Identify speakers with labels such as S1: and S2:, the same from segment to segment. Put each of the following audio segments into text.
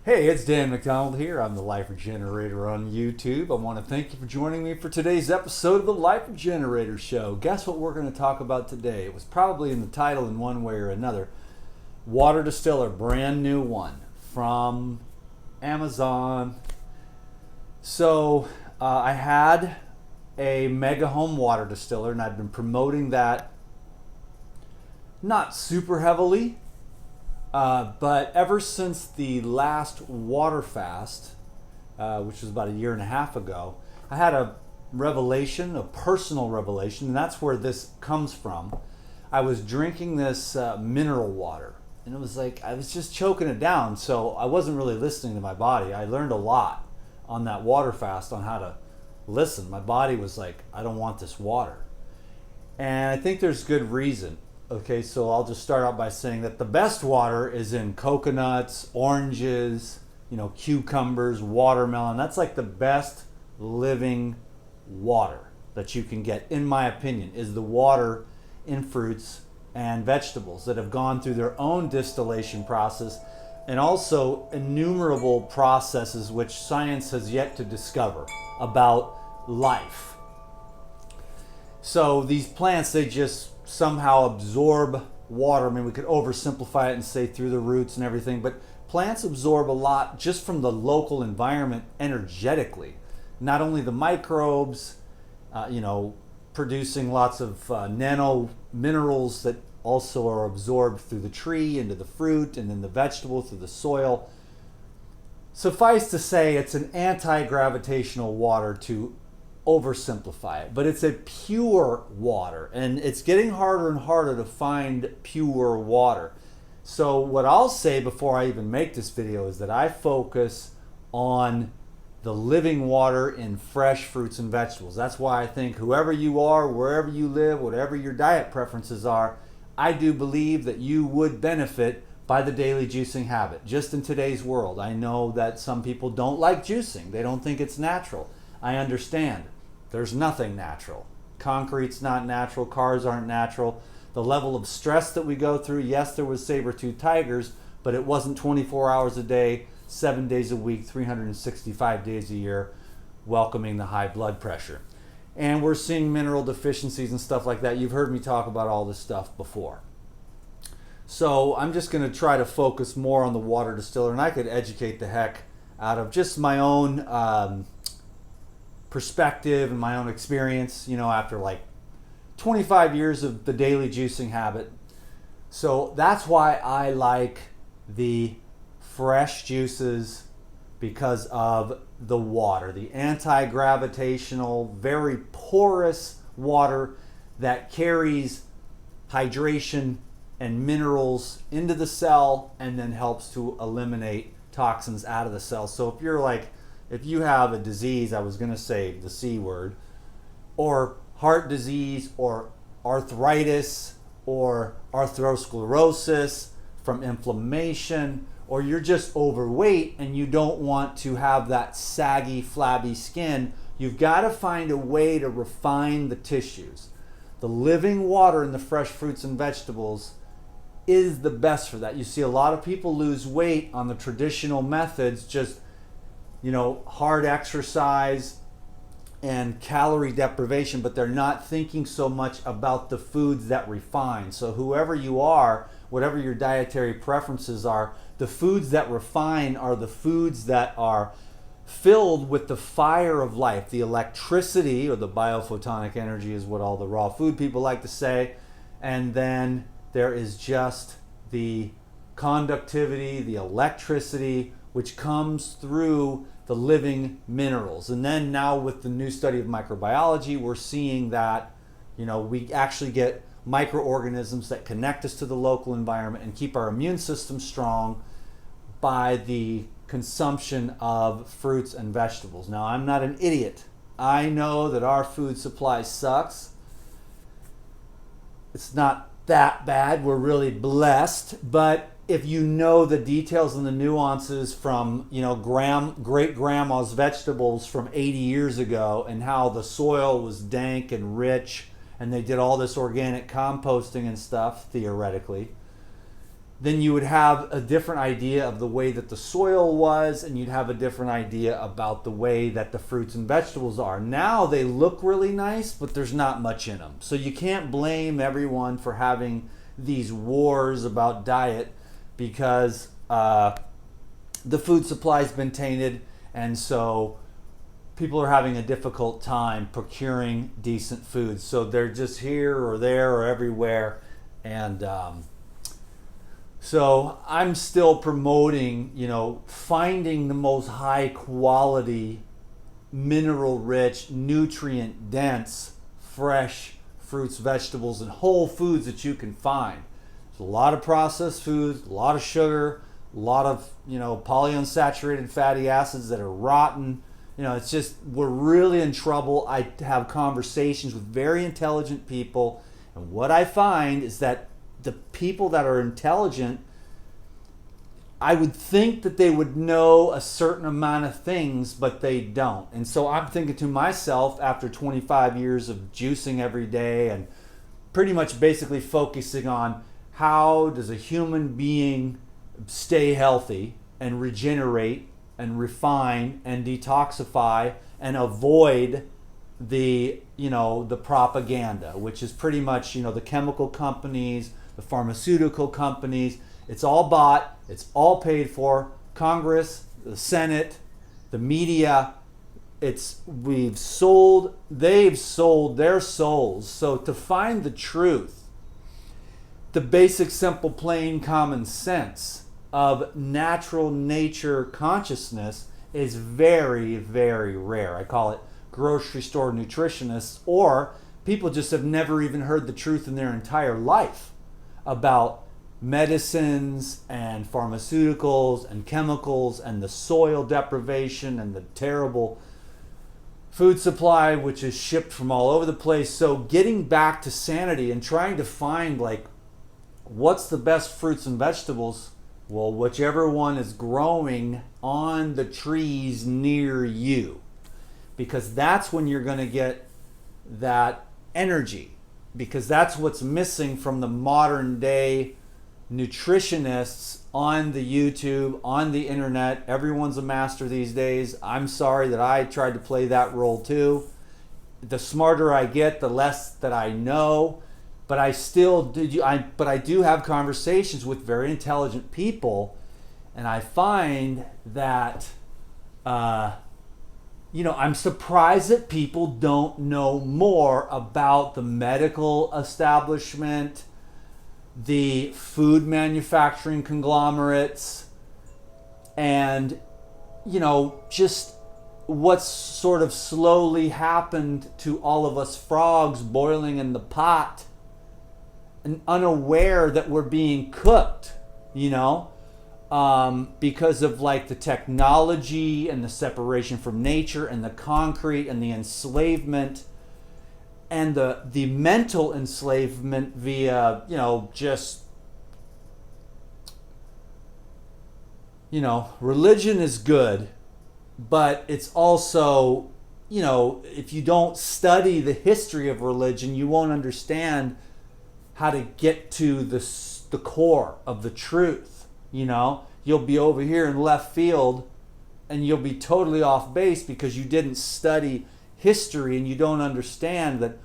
S1: Hey, it's Dan McDonald here. I'm the Life Regenerator on YouTube. I want to thank you for joining me for today's episode of the Life Regenerator Show. Guess what we're going to talk about today? It was probably in the title in one way or another. Water distiller, brand new one from Amazon. So I had a mega home water distiller and I've been promoting that not super heavily. But ever since the last water fast, which was about a year and a half ago, I had a revelation, a personal revelation, and that's where this comes from. I was drinking this mineral water, and it was like I was just choking it down, so I wasn't really listening to my body. I learned a lot on that water fast on how to listen. My body was like, I don't want this water. And I think there's good reason. Okay, so I'll just start out by saying that the best water is in coconuts, oranges, cucumbers, watermelon. That's like the best living water that you can get, in my opinion, is the water in fruits and vegetables that have gone through their own distillation process and also innumerable processes which science has yet to discover about life. So these plants, they just somehow absorb water. I mean, we could oversimplify it and say through the roots and everything, but plants absorb a lot just from the local environment energetically. Not only the microbes, producing lots of nano minerals that also are absorbed through the tree into the fruit and then the vegetable through the soil. Suffice to say, it's an anti-gravitational water to oversimplify it, but it's a pure water, and it's getting harder and harder to find pure water. So what I'll say before I even make this video is that I focus on the living water in fresh fruits and vegetables. That's why I think whoever you are, wherever you live, whatever your diet preferences are, I do believe that you would benefit by the daily juicing habit. Just in today's world, I know that some people don't like juicing. They don't think it's natural. I understand. There's nothing natural. Concrete's not natural. Cars aren't natural. The level of stress that we go through, yes, there was saber-toothed tigers, but it wasn't 24 hours a day, 7 days a week, 365 days a year, welcoming the high blood pressure. And we're seeing mineral deficiencies and stuff like that. You've heard me talk about all this stuff before. So I'm just going to try to focus more on the water distiller, and I could educate the heck out of just my own perspective and my own experience, after like 25 years of the daily juicing habit. So that's why I like the fresh juices, because of the water, the anti-gravitational, very porous water that carries hydration and minerals into the cell and then helps to eliminate toxins out of the cell. So if you have a disease, I was going to say the C word, or heart disease, or arthritis, or atherosclerosis from inflammation, or you're just overweight and you don't want to have that saggy, flabby skin, you've got to find a way to refine the tissues. The living water in the fresh fruits and vegetables is the best for that. You see a lot of people lose weight on the traditional methods, just hard exercise and calorie deprivation, but they're not thinking so much about the foods that refine. So whoever you are, whatever your dietary preferences are, the foods that refine are the foods that are filled with the fire of life, the electricity, or the biophotonic energy is what all the raw food people like to say. And then there is just the conductivity, the electricity, which comes through the living minerals. And then now with the new study of microbiology, we're seeing that, we actually get microorganisms that connect us to the local environment and keep our immune system strong by the consumption of fruits and vegetables. Now, I'm not an idiot. I know that our food supply sucks. It's not that bad. We're really blessed, but if you know the details and the nuances from great grandma's vegetables from 80 years ago, and how the soil was dank and rich and they did all this organic composting and stuff theoretically, then you would have a different idea of the way that the soil was, and you'd have a different idea about the way that the fruits and vegetables are. Now they look really nice, but there's not much in them. So you can't blame everyone for having these wars about diet, because the food supply's been tainted, and so people are having a difficult time procuring decent food. So they're just here or there or everywhere. And so I'm still promoting, finding the most high quality, mineral rich, nutrient dense, fresh fruits, vegetables, and whole foods that you can find. There's a lot of processed foods, a lot of sugar, a lot of, polyunsaturated fatty acids that are rotten. It's just, we're really in trouble. I have conversations with very intelligent people, and what I find is that the people that are intelligent, I would think that they would know a certain amount of things, but they don't. And so I'm thinking to myself, after 25 years of juicing every day and pretty much basically focusing on how does a human being stay healthy and regenerate and refine and detoxify and avoid the propaganda, which is pretty much the chemical companies, the pharmaceutical companies. It's all bought, it's all paid for. Congress, the Senate, the media, they've sold their souls. So to find the truth, the basic, simple, plain, common sense of natural nature consciousness is very, very rare. I call it grocery store nutritionists, or people just have never even heard the truth in their entire life about medicines and pharmaceuticals and chemicals and the soil deprivation and the terrible food supply which is shipped from all over the place. So getting back to sanity and trying to find what's the best fruits and vegetables, well, whichever one is growing on the trees near you, because that's when you're going to get that energy, because that's what's missing from the modern day nutritionists on the YouTube, on the internet. Everyone's a master these days. I'm sorry that I tried to play that role too. The smarter I get, the less that I know, but I do have conversations with very intelligent people, and I find that I'm surprised that people don't know more about the medical establishment, the food manufacturing conglomerates, and just what's sort of slowly happened to all of us frogs boiling in the pot and unaware that we're being cooked, because of the technology and the separation from nature and the concrete and the enslavement and the mental enslavement via religion is good, but it's also if you don't study the history of religion, you won't understand how to get to the core of the truth. You'll be over here in left field and you'll be totally off base because you didn't study history and you don't understand that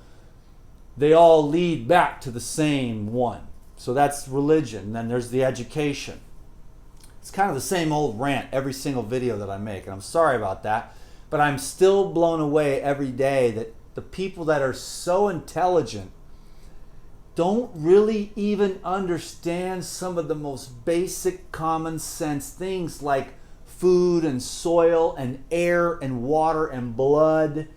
S1: they all lead back to the same one. So that's religion. Then there's the education. It's kind of the same old rant every single video that I make, and I'm sorry about that, but I'm still blown away every day that the people that are so intelligent don't really even understand some of the most basic common sense things like food and soil and air and water and blood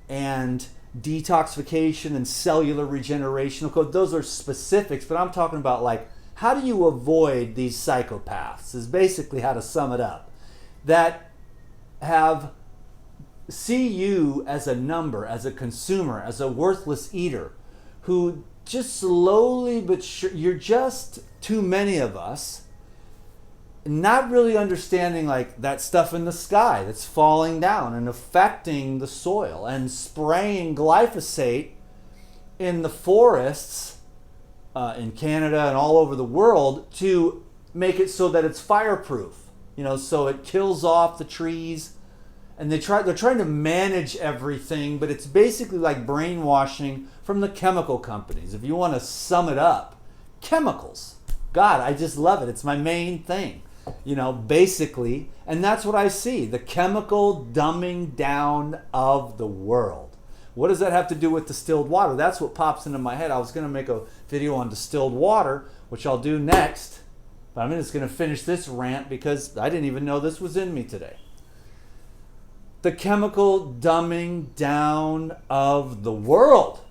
S1: and detoxification and cellular regeneration. Of course, those are specifics, but I'm talking about how do you avoid these psychopaths is basically how to sum it up, that see you as a number, as a consumer, as a worthless eater who just slowly but sure, you're just too many of us, not really understanding that stuff in the sky that's falling down and affecting the soil, and spraying glyphosate in the forests in Canada and all over the world to make it so that it's fireproof, so it kills off the trees. And they're trying to manage everything, but it's basically like brainwashing from the chemical companies. If you want to sum it up, chemicals. God, I just love it. It's my main thing, basically. And that's what I see, the chemical dumbing down of the world. What does that have to do with distilled water? That's what pops into my head. I was going to make a video on distilled water, which I'll do next. But I'm just going to finish this rant because I didn't even know this was in me today. The chemical dumbing down of the world.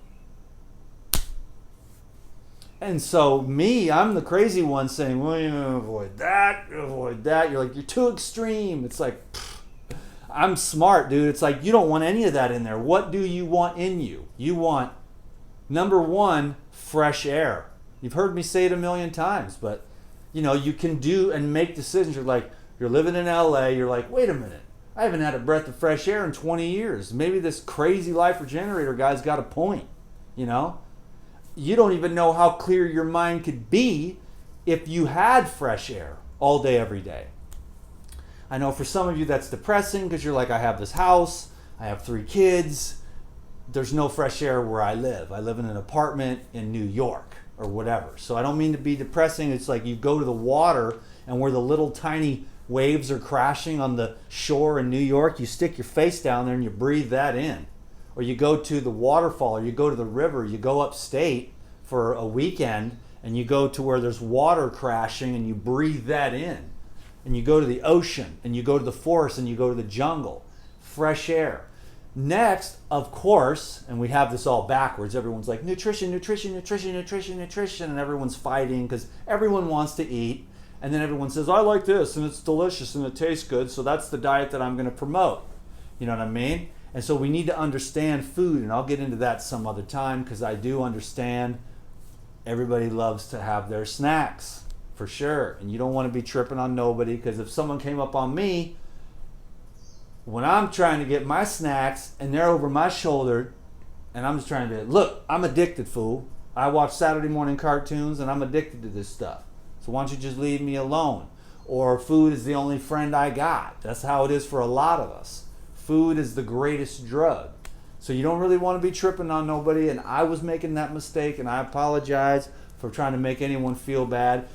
S1: And so I'm the crazy one saying, well, avoid that. You're like, you're too extreme. It's like, I'm smart, dude. It's like, you don't want any of that in there. What do you want in you? You want, number one, fresh air. You've heard me say it a million times, but you can do and make decisions. You're like, you're living in LA. You're like, wait a minute. I haven't had a breath of fresh air in 20 years. Maybe this crazy life regenerator guy's got a point, You don't even know how clear your mind could be if you had fresh air all day, every day. I know for some of you that's depressing because you're like, I have this house, I have 3 kids, there's no fresh air where I live. I live in an apartment in New York or whatever. So I don't mean to be depressing. It's like you go to the water and where the little tiny waves are crashing on the shore in New York, you stick your face down there and you breathe that in. Or you go to the waterfall, or you go to the river, you go upstate for a weekend and you go to where there's water crashing and you breathe that in. And you go to the ocean and you go to the forest and you go to the jungle. Fresh air. Next, of course, and we have this all backwards, everyone's like nutrition, and everyone's fighting because everyone wants to eat. And then everyone says, I like this, and it's delicious, and it tastes good, so that's the diet that I'm going to promote. You know what I mean? And so we need to understand food, and I'll get into that some other time because I do understand everybody loves to have their snacks, for sure. And you don't want to be tripping on nobody because if someone came up on me when I'm trying to get my snacks and they're over my shoulder and I'm just trying to, look, I'm addicted, fool. I watch Saturday morning cartoons and I'm addicted to this stuff. So why don't you just leave me alone? Or food is the only friend I got. That's how it is for a lot of us. Food is the greatest drug. So you don't really want to be tripping on nobody, and I was making that mistake, and I apologize for trying to make anyone feel bad.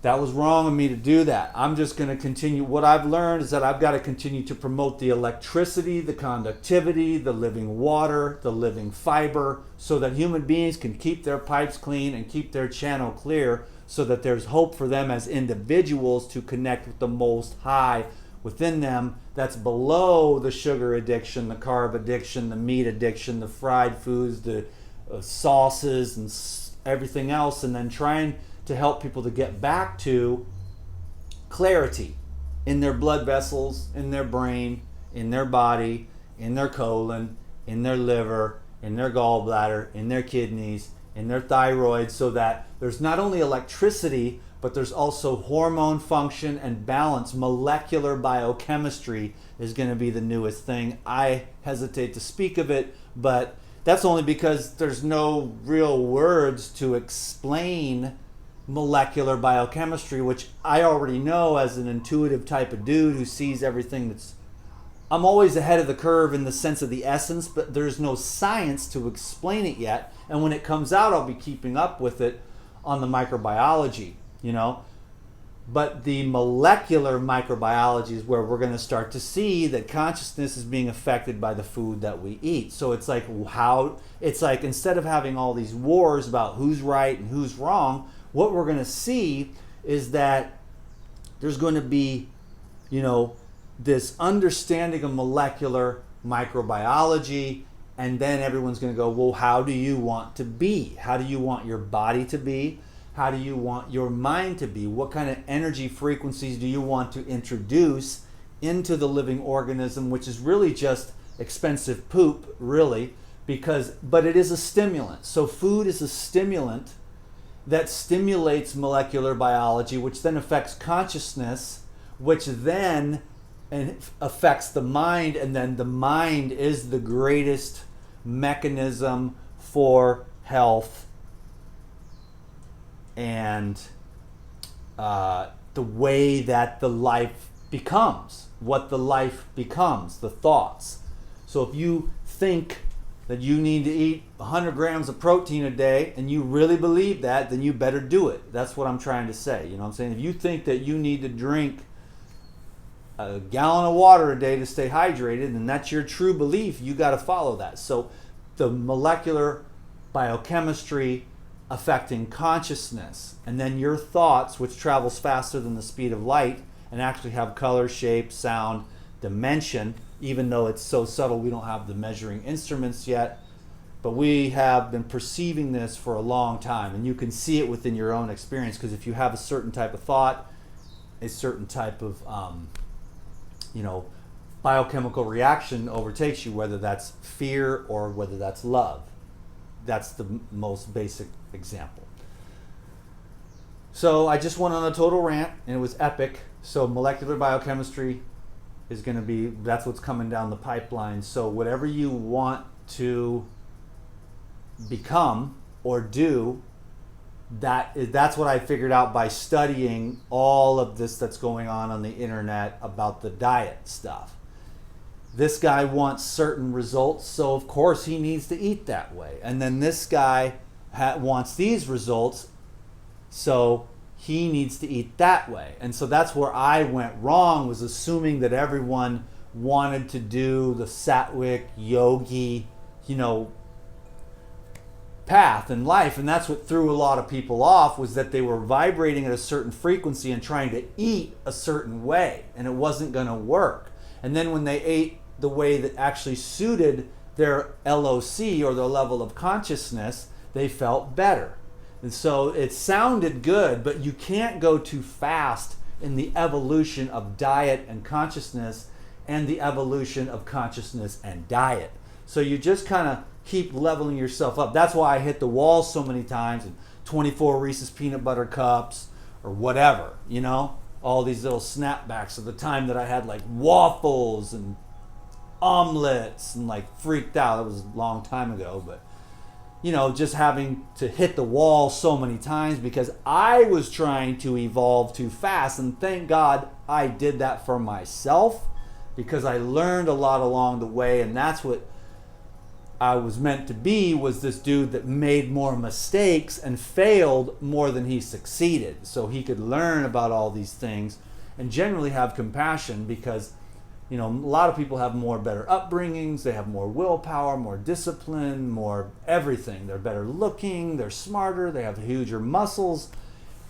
S1: That was wrong of me to do that. I'm just going to continue. What I've learned is that I've got to continue to promote the electricity, the conductivity, the living water, the living fiber, so that human beings can keep their pipes clean and keep their channel clear, so that there's hope for them as individuals to connect with the Most High within them that's below the sugar addiction, the carb addiction, the meat addiction, the fried foods, the sauces and everything else, and then trying to help people to get back to clarity in their blood vessels, in their brain, in their body, in their colon, in their liver, in their gallbladder, in their kidneys, in their thyroid, so that there's not only electricity, but there's also hormone function and balance. Molecular biochemistry is going to be the newest thing. I hesitate to speak of it, but that's only because there's no real words to explain molecular biochemistry, which I already know as an intuitive type of dude who sees everything that's... I'm always ahead of the curve in the sense of the essence, but there's no science to explain it yet. And when it comes out, I'll be keeping up with it on the microbiology, But the molecular microbiology is where we're going to start to see that consciousness is being affected by the food that we eat. So it's like instead of having all these wars about who's right and who's wrong, what we're going to see is that there's going to be, this understanding of molecular microbiology, and then everyone's going to go, well, how do you want to be? How do you want your body to be? How do you want your mind to be? What kind of energy frequencies do you want to introduce into the living organism, which is really just expensive poop, really, but it is a stimulant. So food is a stimulant that stimulates molecular biology, which then affects consciousness, which then affects the mind, and then the mind is the greatest mechanism for health and the way that the life becomes, what the life becomes, the thoughts. So if you think that you need to eat 100 grams of protein a day and you really believe that, then you better do it. That's what I'm trying to say. You know what I'm saying? If you think that you need to drink a gallon of water a day to stay hydrated, and that's your true belief, you got to follow that. So the molecular biochemistry affecting consciousness, and then your thoughts, which travels faster than the speed of light and actually have color, shape, sound, dimension, even though it's so subtle we don't have the measuring instruments yet, but we have been perceiving this for a long time, and you can see it within your own experience, because if you have a certain type of thought, a certain type of biochemical reaction overtakes you, whether that's fear or whether that's love. That's the most basic example. So I just went on a total rant, and it was epic. So molecular biochemistry is going to be, that's what's coming down the pipeline. So whatever you want to become or do, that's what I figured out by studying all of this that's going on the internet about the diet stuff. This guy wants certain results, so of course he needs to eat that way. And then this guy wants these results, so he needs to eat that way. And so that's where I went wrong, was assuming that everyone wanted to do the sattvic, yogi, path in life. And that's what threw a lot of people off, was that they were vibrating at a certain frequency and trying to eat a certain way, and it wasn't going to work. And then when they ate the way that actually suited their LOC, or their level of consciousness, they felt better. And so it sounded good, but you can't go too fast in the evolution of diet and consciousness, and the evolution of consciousness and diet. So you just kind of keep leveling yourself up. That's why I hit the wall so many times, and 24 Reese's peanut butter cups or whatever, all these little snapbacks of the time that I had like waffles and omelets and like freaked out. That was a long time ago, but just having to hit the wall so many times because I was trying to evolve too fast. And thank God I did that for myself, because I learned a lot along the way, and that's what I was meant to be, was this dude that made more mistakes and failed more than he succeeded, so he could learn about all these things and generally have compassion, because a lot of people have better upbringings, they have more willpower, more discipline, more everything. They're better looking, they're smarter, they have huger muscles.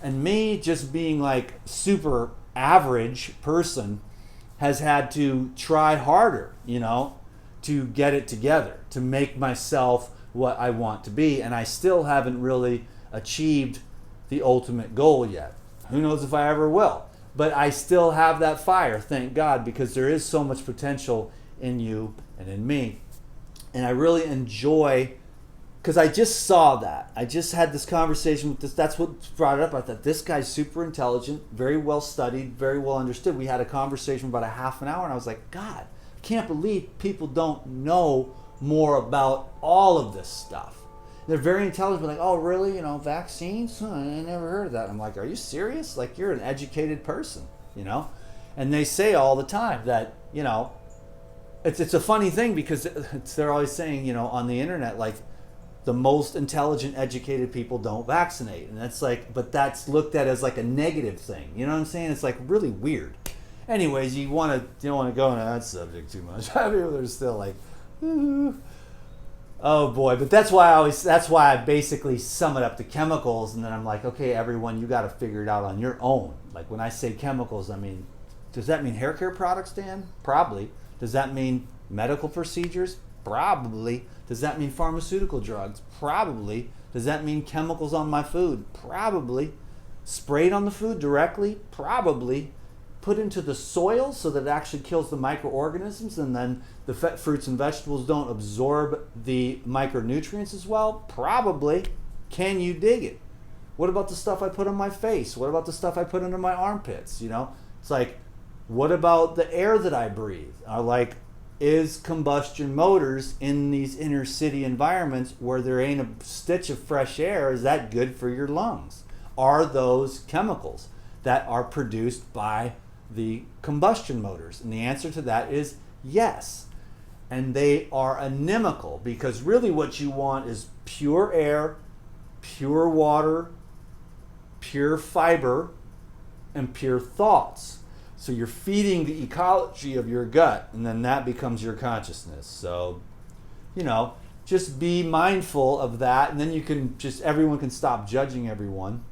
S1: And me, just being like super average person, has had to try harder, to get it together, to make myself what I want to be. And I still haven't really achieved the ultimate goal yet. Who knows if I ever will. But I still have that fire, thank God, because there is so much potential in you and in me. And I really enjoy, because I just saw that. I just had this conversation with this. That's what brought it up. I thought, this guy's super intelligent, very well studied, very well understood. We had a conversation about a half an hour, and I was like, God, I can't believe people don't know more about all of this stuff. They're very intelligent, but like, oh, really? Vaccines? I never heard of that. I'm like, are you serious? Like, you're an educated person, And they say all the time that, it's a funny thing, because they're always saying, on the internet, like, the most intelligent, educated people don't vaccinate. And that's like, but that's looked at as like a negative thing. You know what I'm saying? It's like really weird. Anyways, you don't want to go into that subject too much. I mean, they're still like, ooh. Oh boy, but that's why I basically sum it up to chemicals, and then I'm like, okay, everyone, you got to figure it out on your own. Like, when I say chemicals, I mean, does that mean hair care products, Dan? Probably. Does that mean medical procedures? Probably. Does that mean pharmaceutical drugs? Probably. Does that mean chemicals on my food? Probably. Sprayed on the food directly? Probably. Put into the soil so that it actually kills the microorganisms, and then the fruits and vegetables don't absorb the micronutrients as well? Probably. Can you dig it? What about the stuff I put on my face? What about the stuff I put under my armpits? It's like, what about the air that I breathe? Is combustion motors in these inner city environments where there ain't a stitch of fresh air, is that good for your lungs? Are those chemicals? that are produced by the combustion motors? And the answer to that is yes. And they are inimical, because really what you want is pure air, pure water, pure fiber, and pure thoughts. So you're feeding the ecology of your gut, and then that becomes your consciousness. So, just be mindful of that, and then everyone can stop judging everyone.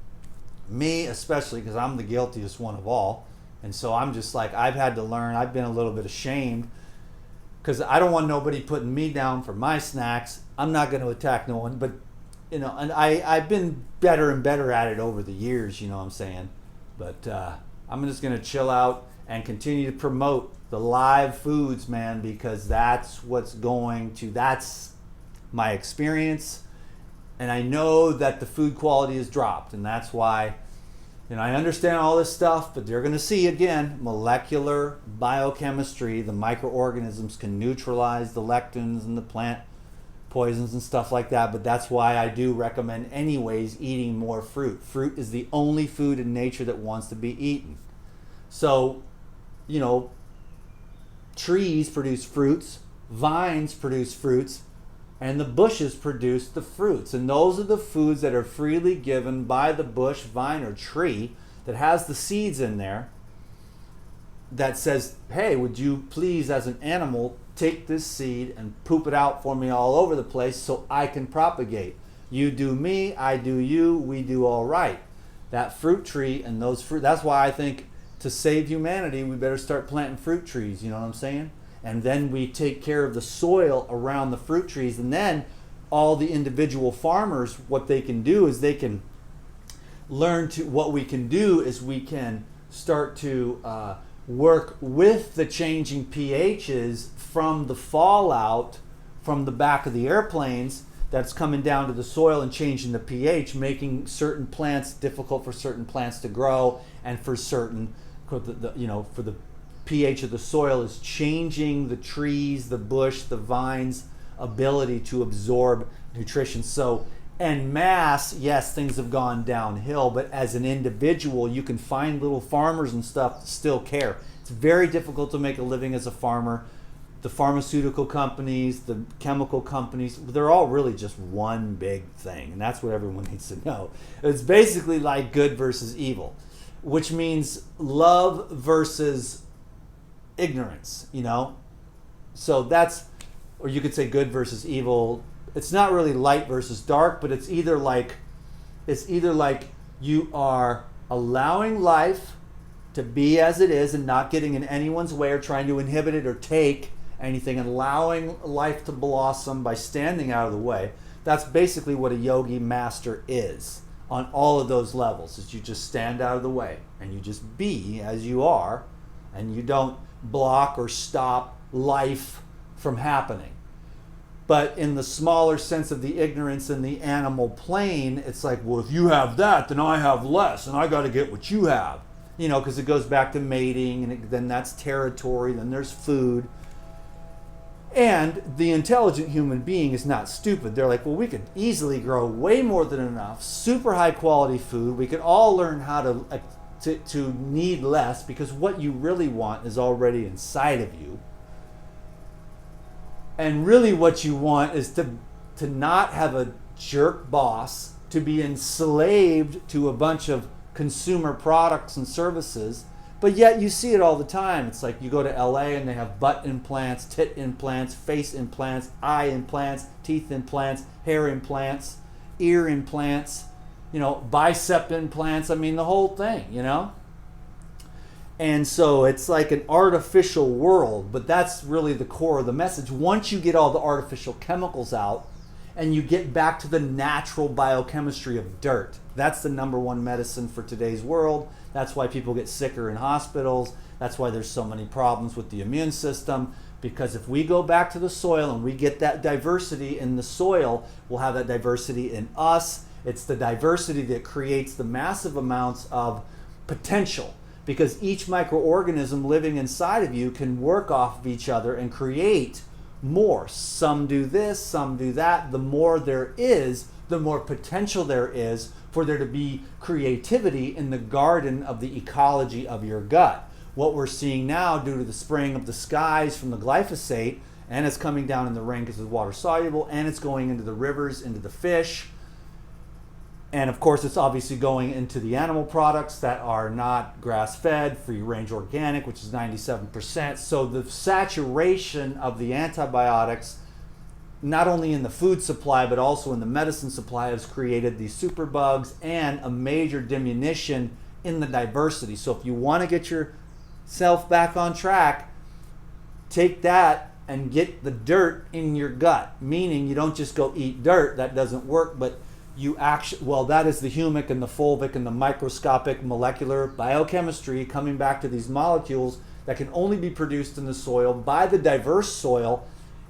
S1: Me especially, because I'm the guiltiest one of all. And so I'm just like, I've had to learn. I've been a little bit ashamed, because I don't want nobody putting me down for my snacks. I'm not going to attack no one, but and I've been better and better at it over the years, you know what I'm saying? But I'm just going to chill out and continue to promote the live foods, man, because that's my experience. And I know that the food quality has dropped, and that's why, I understand all this stuff, but they're going to see, again, molecular biochemistry. The microorganisms can neutralize the lectins and the plant poisons and stuff like that, but that's why I do recommend anyways eating more fruit. Fruit is the only food in nature that wants to be eaten. So, trees produce fruits, vines produce fruits, and the bushes produce the fruits. And those are the foods that are freely given by the bush, vine, or tree that has the seeds in there that says, hey, would you please, as an animal, take this seed and poop it out for me all over the place so I can propagate. You do me, I do you, we do all right. That fruit tree and those fruit, that's why I think to save humanity, we better start planting fruit trees, you know what I'm saying? And then we take care of the soil around the fruit trees, and then all the individual farmers, what they can do is they can learn to, what we can do is we can start to work with the changing pHs from the fallout from the back of the airplanes that's coming down to the soil and changing the pH, making certain plants difficult for certain plants to grow, and for certain, for the pH of the soil is changing the trees, the bush, the vines' ability to absorb nutrition. So en masse, yes, things have gone downhill, but as an individual, you can find little farmers and stuff that still care. It's very difficult to make a living as a farmer. The pharmaceutical companies, the chemical companies, they're all really just one big thing, and that's what everyone needs to know. It's basically like good versus evil, which means love versus ignorance, So that's, or you could say good versus evil. It's not really light versus dark, but it's either like you are allowing life to be as it is and not getting in anyone's way or trying to inhibit it or take anything, and allowing life to blossom by standing out of the way. That's basically what a yogi master is on all of those levels, is you just stand out of the way and you just be as you are, and you don't block or stop life from happening. But in the smaller sense of the ignorance in the animal plane, it's like, well, if you have that, then I have less, and I got to get what you have. Because it goes back to mating, and then that's territory, then there's food. And the intelligent human being is not stupid. They're like, well, we could easily grow way more than enough, super high quality food. We could all learn how to need less, because what you really want is already inside of you. And really what you want is to not have a jerk boss, to be enslaved to a bunch of consumer products and services. But yet you see it all the time. It's like you go to LA and they have butt implants, tit implants, face implants, eye implants, teeth implants, hair implants, ear implants, bicep implants. I mean, the whole thing, And so it's like an artificial world, but that's really the core of the message. Once you get all the artificial chemicals out and you get back to the natural biochemistry of dirt, that's the number one medicine for today's world. That's why people get sicker in hospitals. That's why there's so many problems with the immune system, because if we go back to the soil and we get that diversity in the soil, we'll have that diversity in us. It's the diversity that creates the massive amounts of potential, because each microorganism living inside of you can work off of each other and create more. Some do this, some do that. The more there is, the more potential there is for there to be creativity in the garden of the ecology of your gut. What we're seeing now, due to the spraying of the skies from the glyphosate, and it's coming down in the rain because it's water soluble, and it's going into the rivers, into the fish, and of course it's obviously going into the animal products that are not grass-fed, free-range organic, which is 97%. So the saturation of the antibiotics, not only in the food supply but also in the medicine supply, has created these superbugs and a major diminution in the diversity. So if you want to get yourself back on track, take that and get the dirt in your gut, meaning you don't just go eat dirt. That doesn't work, but you actually, well, that is the humic and the fulvic and the microscopic molecular biochemistry coming back to these molecules that can only be produced in the soil by the diverse soil.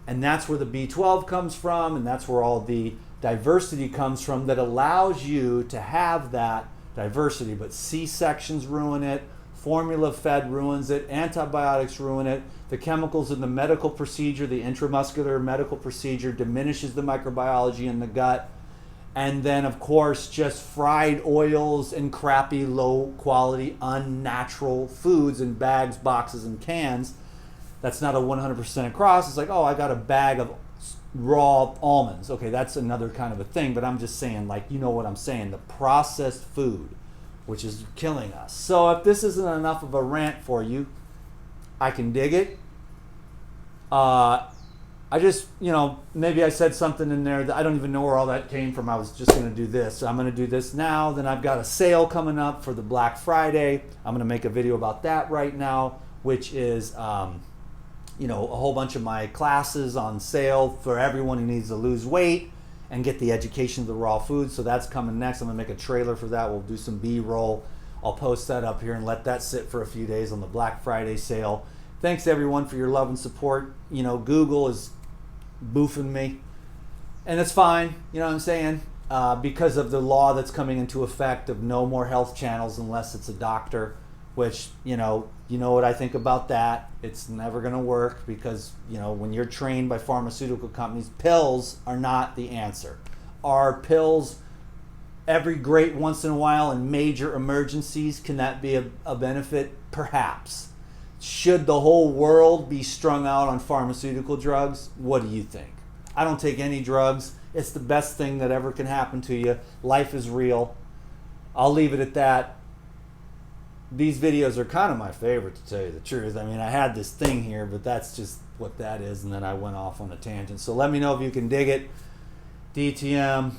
S1: And that's where the B12 comes from, and that's where all the diversity comes from that allows you to have that diversity. But C-sections ruin it, formula fed ruins it, antibiotics ruin it, the chemicals in the medical procedure, the intramuscular medical procedure, diminishes the microbiology in the gut. And then, of course, just fried oils and crappy, low-quality, unnatural foods in bags, boxes, and cans. That's not a 100% across. It's like, oh, I got a bag of raw almonds. Okay, that's another kind of a thing, but I'm just saying, like, you know what I'm saying, the processed food, which is killing us. So if this isn't enough of a rant for you, I can dig it. I just, maybe I said something in there that I don't even know where all that came from. I was just going to do this. So I'm going to do this now. Then I've got a sale coming up for the Black Friday. I'm going to make a video about that right now, which is, a whole bunch of my classes on sale for everyone who needs to lose weight and get the education of the raw food. So that's coming next. I'm going to make a trailer for that. We'll do some B-roll. I'll post that up here and let that sit for a few days on the Black Friday sale. Thanks everyone for your love and support. Google is boofing me, and it's fine, you know what I'm saying, because of the law that's coming into effect of no more health channels unless it's a doctor, which, you know what I think about that. It's never going to work because, when you're trained by pharmaceutical companies, pills are not the answer. Are pills every great once in a while in major emergencies? Can that be a benefit? Perhaps. Should the whole world be strung out on pharmaceutical drugs? What do you think? I don't take any drugs. It's the best thing that ever can happen to you. Life is real. I'll leave it at that. These videos are kind of my favorite, to tell you the truth. I mean, I had this thing here, but that's just what that is, and then I went off on a tangent. So let me know if you can dig it. DTM.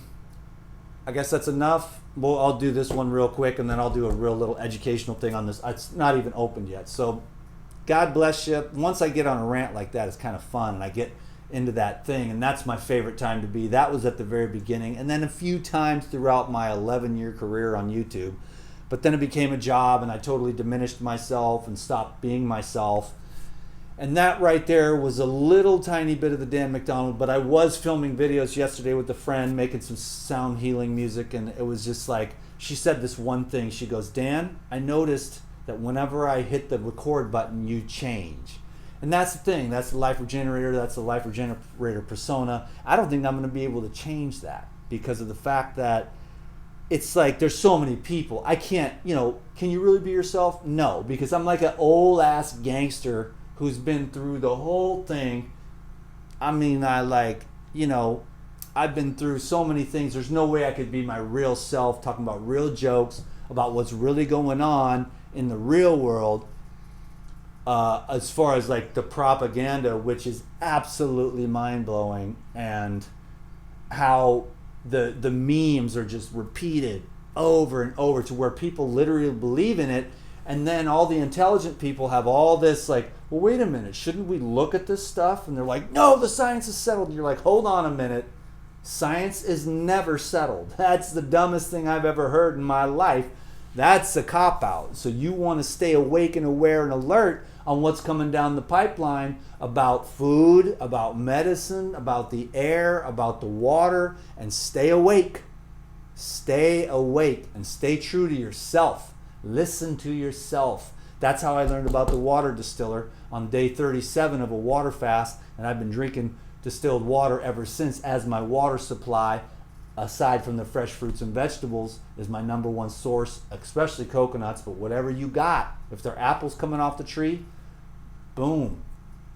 S1: I guess that's enough. Well, I'll do this one real quick, and then I'll do a real little educational thing on this. It's not even opened yet. So God bless you. Once I get on a rant like that, it's kind of fun, and I get into that thing, and that's my favorite time to be. That was at the very beginning, and then a few times throughout my 11-year career on YouTube. But then it became a job, and I totally diminished myself and stopped being myself. And that right there was a little tiny bit of the Dan McDonald, but I was filming videos yesterday with a friend, making some sound healing music, and it was just like, she said this one thing. She goes, Dan, I noticed that whenever I hit the record button, you change. And that's the thing. That's the life regenerator. That's the life regenerator persona. I don't think I'm going to be able to change that because of the fact that it's like there's so many people. I can't, can you really be yourself? No, because I'm like an old ass gangster who's been through the whole thing. I mean, I've been through so many things. There's no way I could be my real self, talking about real jokes, about what's really going on in the real world, as far as like the propaganda, which is absolutely mind-blowing, and how the memes are just repeated over and over to where people literally believe in it. And then all the intelligent people have all this like, well, wait a minute, shouldn't we look at this stuff? And they're like, no, the science is settled. And you're like, hold on a minute. Science is never settled. That's the dumbest thing I've ever heard in my life. That's a cop-out. So you want to stay awake and aware and alert on what's coming down the pipeline about food, about medicine, about the air, about the water, and stay awake. Stay awake and stay true to yourself. Listen to yourself. That's how I learned about the water distiller on day 37 of a water fast, and I've been drinking distilled water ever since as my water supply. aside from the fresh fruits and vegetables, is my number one source, especially coconuts. But whatever you got, if they're apples coming off the tree, boom,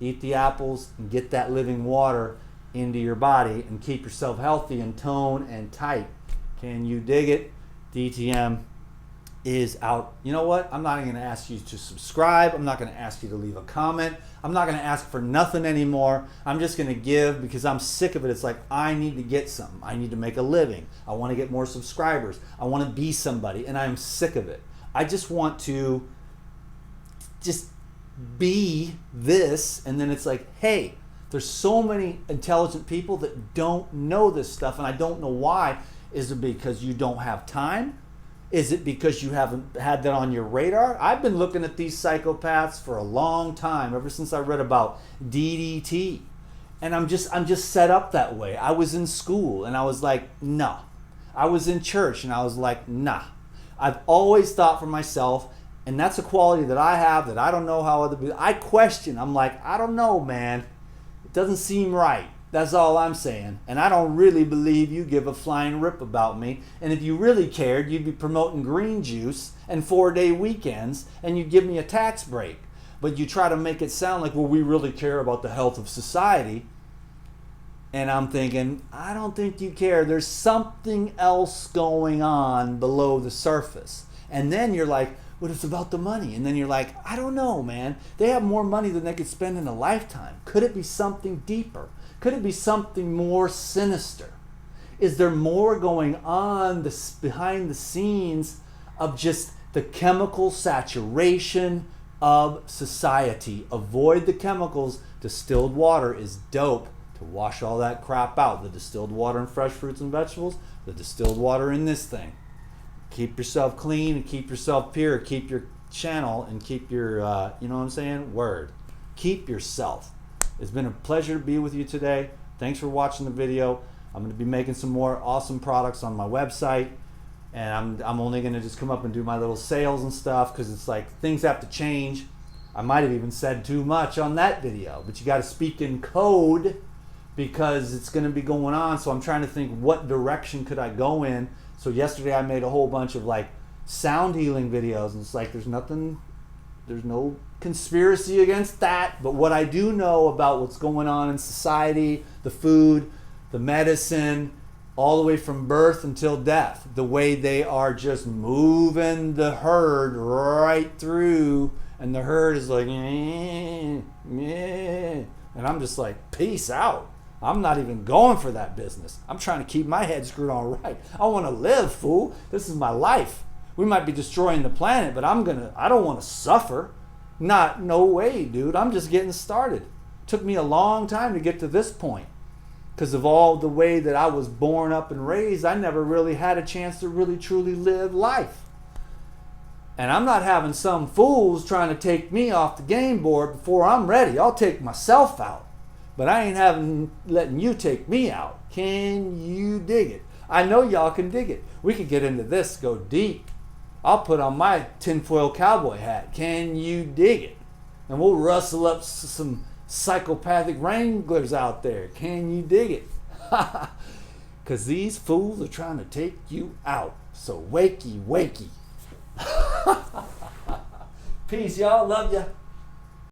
S1: eat the apples and get that living water into your body and keep yourself healthy and toned and tight. Can you dig it? DTM is out. You know what? I'm not even going to ask you to subscribe. I'm not going to ask you to leave a comment. I'm not going to ask for nothing anymore. I'm just going to give because I'm sick of it. It's like I need to get something. I need to make a living. I want to get more subscribers. I want to be somebody, and I'm sick of it. I just want to just be this, and then it's like, hey, there's so many intelligent people that don't know this stuff, and I don't know why. Is it because you don't have time? Is it because you haven't had that on your radar? I've been looking at these psychopaths for a long time, ever since I read about DDT. And I'm just set up that way. I was in school and I was like, no. I was in church and I was like, nah. I've always thought for myself, and that's a quality that I have that I don't know how other people, I question. I'm like, I don't know, man. It doesn't seem right. That's all I'm saying. And I don't really believe you give a flying rip about me. And if you really cared, you'd be promoting green juice and 4-day weekends, and you'd give me a tax break. But you try to make it sound like, well, we really care about the health of society. And I'm thinking, I don't think you care. There's something else going on below the surface. And then you're like, well, it's about the money. And then you're like, I don't know, man. They have more money than they could spend in a lifetime. Could it be something deeper? Could it be something more sinister? Is there more going on behind the scenes of just the chemical saturation of society? Avoid the chemicals. Distilled water is dope to wash all that crap out. The distilled water in fresh fruits and vegetables, the distilled water in this thing. Keep yourself clean and keep yourself pure. Keep your channel and keep your, you know what I'm saying? Word. Keep yourself. It's been a pleasure to be with you today. Thanks for watching the video. I'm going to be making some more awesome products on my website. And I'm only going to just come up and do my little sales and stuff because it's like things have to change. I might have even said too much on that video. But you got to speak in code because it's going to be going on. So I'm trying to think what direction could I go in. So yesterday I made a whole bunch of like sound healing videos. And it's like there's no conspiracy against that, but what I do know about what's going on in society, the food, the medicine, all the way from birth until death, the way they are just moving the herd right through, and the herd is like, meh, meh. And I'm just like, peace out. I'm not even going for that business. I'm trying to keep my head screwed on right. I want to live, fool. This is my life. We might be destroying the planet, but I don't want to suffer. No way, dude. I'm just getting started. Took me a long time to get to this point. Because of all the way that I was born up and raised, I never really had a chance to really truly live life. And I'm not having some fools trying to take me off the game board before I'm ready. I'll take myself out. But I ain't letting you take me out. Can you dig it? I know y'all can dig it. We could get into this, go deep. I'll put on my tinfoil cowboy hat. Can you dig it? And we'll rustle up some psychopathic wranglers out there. Can you dig it? Because these fools are trying to take you out. So wakey, wakey. Peace, y'all. Love ya.